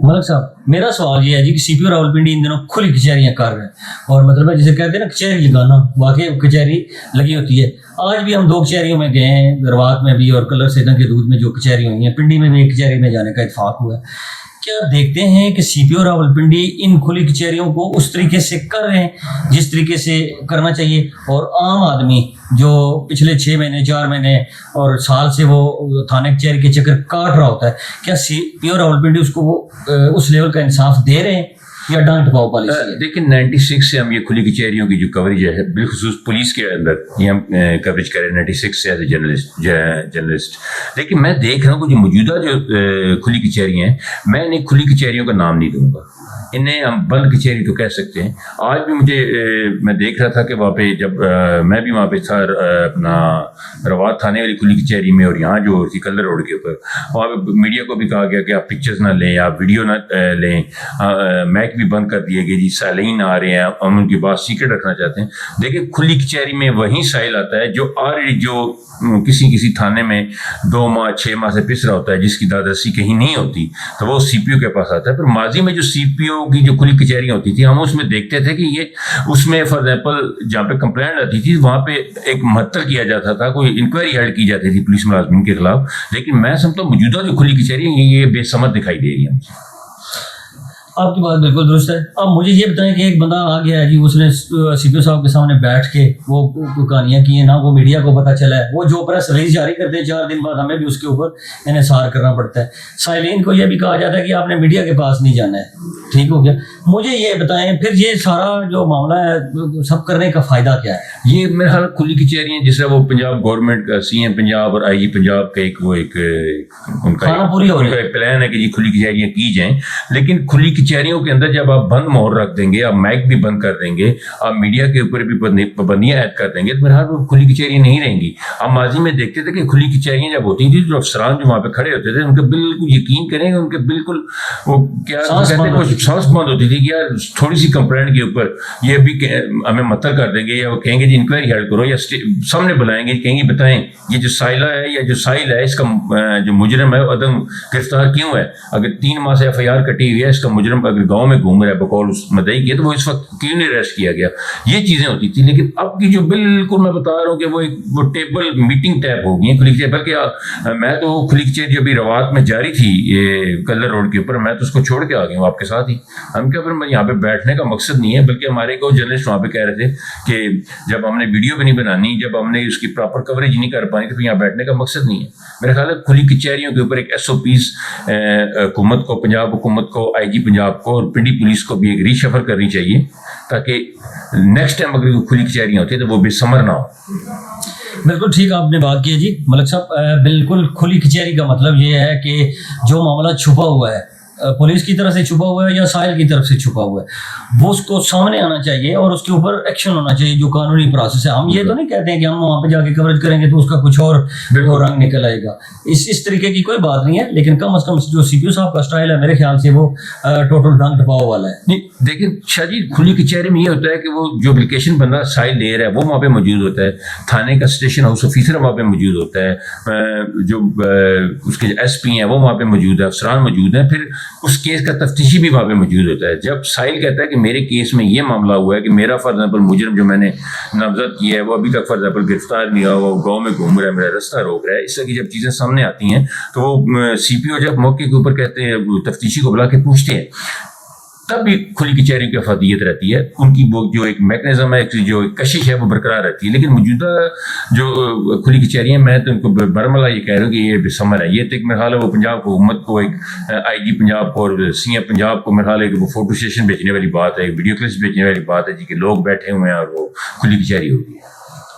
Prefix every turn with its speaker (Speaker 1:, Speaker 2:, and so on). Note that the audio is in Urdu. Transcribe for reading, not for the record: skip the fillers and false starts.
Speaker 1: ملک صاحب میرا سوال یہ ہے جی کہ سی پی او راولپنڈی ان دنوں کھلی کچہریاں کر رہے ہیں اور مطلب ہے جسے کہتے ہیں نا کچہری لگانا، واقعی کچہری لگی ہوتی ہے. آج بھی ہم 2 کچہریوں میں گئے ہیں، دربات میں بھی اور کلر سیدن کے دودھ میں جو کچہری ہوئی ہیں، پنڈی میں بھی ایک کچہری میں جانے کا اتفاق ہوا ہے. کیا آپ دیکھتے ہیں کہ سی پی او راولپنڈی ان کھلی کچہریوں کو اس طریقے سے کر رہے ہیں جس طریقے سے کرنا چاہیے، اور عام آدمی جو پچھلے 6 مہینے 4 مہینے اور سال سے وہ تھانے کچہری کے چکر کاٹ رہا ہوتا ہے، کیا سی پی او راولپنڈی اس کو وہ اس لیول کا انصاف دے رہے ہیں یا ڈانٹ پاؤ پالیسی ہے؟
Speaker 2: دیکھیں 96 سے ہم یہ کھلی کچہریوں کی جو کوریج ہے بالخصوص پولیس کے اندر یہ ہم کوریج کریں 96 سے ایز اے جرنلسٹ. لیکن میں دیکھ رہا ہوں کہ جو موجودہ جو کھلی کچہریاں ہیں، میں انہیں کھلی کچہریوں کا نام نہیں دوں گا، انہیں ہم بند کچہری تو کہہ سکتے ہیں. آج بھی مجھے میں دیکھ رہا تھا کہ وہاں پہ جب میں بھی وہاں پہ تھا اپنا روات تھانے والی کھلی کچہری میں، اور یہاں جو تھی کلر روڈ کے اوپر، وہاں پہ میڈیا کو بھی کہا گیا کہ آپ پکچرز نہ لیں، آپ ویڈیو نہ لیں، میک بھی بند کر دیے گئے جی سائلین آ رہے ہیں، ہم ان کی بات سیکرٹ رکھنا چاہتے ہیں. دیکھیں کھلی کچہری میں وہی سائل آتا ہے جو آلریڈی جو کسی تھانے میں 2 ماہ 6 ماہ سے پس رہا ہوتا ہے، جس کی دادرسی کہیں نہیں ہوتی، تو وہ سی پی او کے پاس آتا ہے. پھر ماضی میں جو سی پی او کی جو کھلی کچہریاں ہوتی تھی، ہم اس میں دیکھتے تھے کہ یہ اس میں فار ایگزامپل جہاں پہ کمپلینٹ آتی تھی وہاں پہ ایک معطل کیا جاتا تھا، کوئی انکوائری ہیلڈ کی جاتی تھی پولیس ملازمین کے خلاف. لیکن میں سمجھتا ہوں موجودہ جو کھلی کچہریاں یہ بے ثمر دکھائی دے رہی ہیں مجھے.
Speaker 1: آپ کی بات بالکل درست ہے. اب مجھے یہ بتائیں کہ ایک بندہ آ گیا ہے جی، اس نے سی پی او صاحب کے سامنے بیٹھ کے وہ کہانیاں کی ہیں، نہ وہ میڈیا کو پتہ چلا ہے، وہ جو پریس ریلیز جاری کرتے ہیں 4 دن بعد ہمیں بھی اس کے اوپر انحصار کرنا پڑتا ہے. سائلین کو یہ بھی کہا جاتا ہے کہ آپ نے میڈیا کے پاس نہیں جانا ہے. ٹھیک ہو گیا. مجھے یہ بتائیں پھر یہ سارا جو معاملہ ہے سب کرنے کا فائدہ کیا ہے؟
Speaker 2: یہ میرے خیال کھلی کچہریاں جس طرح وہ پنجاب گورنمنٹ کا سی ایم پنجاب اور آئی جی پنجاب کا ان کا ایک پلان ہے کہ یہ کھلی کچہریاں کی جائیں. لیکن کھلی کچہریوں کے اندر جب آپ بند مہر رکھ دیں گے، آپ مائک بھی بند کر دیں گے، آپ میڈیا کے اوپر بھی پابندیاں عائد کر دیں گے، تو میرے خیال وہ کھلی کچہریاں نہیں رہیں گی. آپ ماضی میں دیکھتے تھے کہ کھلی کچہریاں جب ہوتی تھیں، جو افسران جو وہاں پہ کھڑے ہوتے تھے ان کے بالکل یقین کریں گے، ان کے بالکل وہ کیا کہتے ہیں سانس بند ہوتی تھی کہ یار تھوڑی سی کمپلینٹ کے اوپر یہ بھی ہمیں مطلب کر دیں گے، یا وہ کہیں گے جی انکوائری ہیلڈ کرو، یا سامنے بلائیں گے کہیں گے بتائیں یہ جو سائلہ ہے یا جو سائل ہے اس کا جو مجرم ہے عدم گرفتار کیوں ہے؟ اگر 3 ماہ سے ایف آئی آر کٹی ہوئی ہے، اس کا مجرم اگر گاؤں میں گھوم رہا ہے بقول اس مدعی کی، تو وہ اس وقت کیوں نہیں اریسٹ کیا گیا؟ یہ چیزیں ہوتی تھی. لیکن اب کی جو بالکل میں بتا رہا ہوں کہ وہ ٹیبل میٹنگ ٹائپ ہو گئی ہیں کھلی کچہری. بلکہ میں تو کھلی کچہری جو ابھی روات میں جاری تھی یہ کلر روڈ کے اوپر، میں تو اس کو چھوڑ کے آ گیا ہوں آپ کے ساتھ ہی. ہم کیا پھر یہاں پہ بیٹھنے کا مقصد نہیں ہے، بلکہ ہمارے کو جرنلسٹ وہاں پہ کہہ رہے تھے کہ جب ہم نے ویڈیو بھی نہیں بنانی، جب ہم نے اس کی پراپر کوریج نہیں کر پانی، تو پھر یہاں بیٹھنے کا مقصد نہیں ہے. میرا خیال ہے کھلی کچہریوں کے اوپر ایک ایس او پیز حکومت کو، پنجاب حکومت کو، آئی جی پنجاب کو اور پنڈی پولیس کو بھی ایک ری شفل کرنی چاہیے، تاکہ نیکسٹ ٹائم اگر کھلی کچہریاں ہوتی ہیں تو وہ بے ثمر نہ ہو.
Speaker 1: بالکل ٹھیک آپ نے بات کی ہے جی ملک صاحب. بالکل کھلی کچہری کا مطلب یہ ہے کہ جو معاملہ چھپا ہوا ہے، پولیس کی طرف سے چھپا ہوا ہے یا سائل کی طرف سے چھپا ہوا ہے، وہ اس کو سامنے آنا چاہیے اور اس کے اوپر ایکشن ہونا چاہیے جو قانونی پروسیس ہے. ہم یہ تو نہیں کہتے ہیں کہ ہم وہاں پہ جا کے کوریج کریں گے تو اس کا کچھ اور رنگ نکل آئے گا، اس طریقے کی کوئی بات نہیں ہے. لیکن کم از کم جو سی پی او صاحب کا اسٹائل ہے میرے خیال سے وہ ٹوٹل ڈنگ ٹپاؤ والا ہے.
Speaker 2: نہیں دیکھیں شاہ جی، کھلی کچہری میں یہ ہوتا ہے کہ وہ جو اپلیکیشن بندہ سائل دے رہا ہے وہ وہاں پہ موجود ہوتا ہے، تھانے کا اسٹیشن ہاؤس آفیسر وہاں پہ موجود ہوتا ہے، جو اس کے ایس پی ہیں وہ وہاں پہ موجود ہے، افسران موجود ہیں، پھر اس کیس کا تفتیشی بھی وہاں پہ موجود ہوتا ہے. جب سائل کہتا ہے کہ میرے کیس میں یہ معاملہ ہوا ہے کہ میرا فار ایگزامپل مجرم جو میں نے نامزد کیا ہے وہ ابھی تک فار ایگزامپل گرفتار نہیں ہوا، وہ گاؤں میں گھوم رہا ہے، میرا رستہ روک رہا ہے، اس طرح کی جب چیزیں سامنے آتی ہیں تو وہ سی پی او جب موقع کے اوپر کہتے ہیں تفتیشی کو بلا کے پوچھتے ہیں، تب بھی کھلی کچہری کی افادیت رہتی ہے، ان کی وہ جو ایک میکنزم ہے، جو ایک کشش ہے وہ برقرار رہتی ہے. لیکن موجودہ جو کھلی کچہریاں میں تو ان کو برملا یہ کہہ رہا ہوں کہ یہ بے ثمر ہے. یہ تو ایک میرا خیال ہے وہ پنجاب حکومت کو، ایک آئی جی پنجاب کو اور سی ایم پنجاب کو میرا خیال ہے کہ وہ فوٹو سیشن بیچنے والی بات ہے، ویڈیو کلپس بیچنے والی بات ہے جی کہ لوگ بیٹھے ہوئے ہیں اور وہ کھلی کچہری ہوگی.